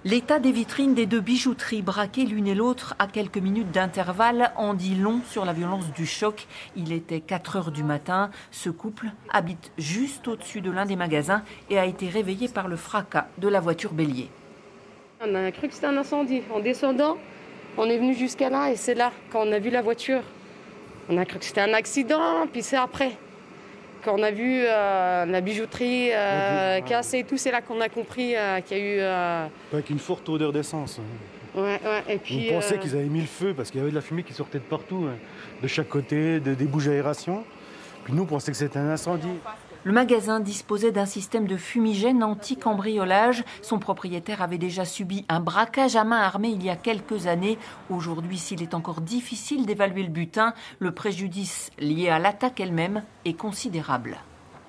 L'état des vitrines des deux bijouteries braquées l'une et l'autre à quelques minutes d'intervalle en dit long sur la violence du choc. Il était 4 heures du matin. Ce couple habite juste au-dessus de l'un des magasins et a été réveillé par le fracas de la voiture bélier. On a cru que c'était un incendie. En descendant, on est venu jusqu'à là et c'est là, quand on a vu la voiture. On a cru que c'était un accident, puis c'est après. Quand on a vu la bijouterie cassée et tout, c'est là qu'on a compris qu'il y a eu... Avec une forte odeur d'essence. Ouais, et puis... On pensait qu'ils avaient mis le feu parce qu'il y avait de la fumée qui sortait de partout, de chaque côté, des bouches d'aération. Puis nous, on pensait que c'était un incendie. Le magasin disposait d'un système de fumigène anti-cambriolage. Son propriétaire avait déjà subi un braquage à main armée il y a quelques années. Aujourd'hui, s'il est encore difficile d'évaluer le butin, le préjudice lié à l'attaque elle-même est considérable.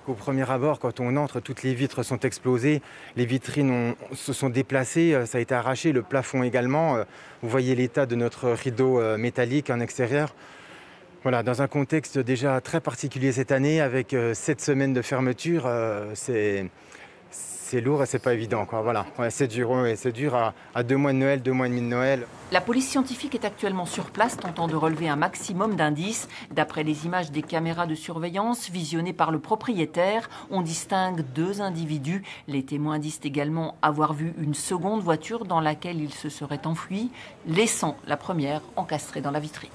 Au premier abord, quand on entre, toutes les vitres sont explosées, les vitrines se sont déplacées, ça a été arraché, le plafond également. Vous voyez l'état de notre rideau métallique en extérieur. Voilà, dans un contexte déjà très particulier cette année, avec 7 semaines de fermeture, c'est lourd et c'est pas évident, quoi. Voilà, ouais, c'est dur, c'est dur à 2 mois de Noël, 2 mois et demi de Noël. La police scientifique est actuellement sur place, tentant de relever un maximum d'indices. D'après les images des caméras de surveillance visionnées par le propriétaire, on distingue 2 individus. Les témoins disent également avoir vu une seconde voiture dans laquelle ils se seraient enfuis, laissant la première encastrée dans la vitrine.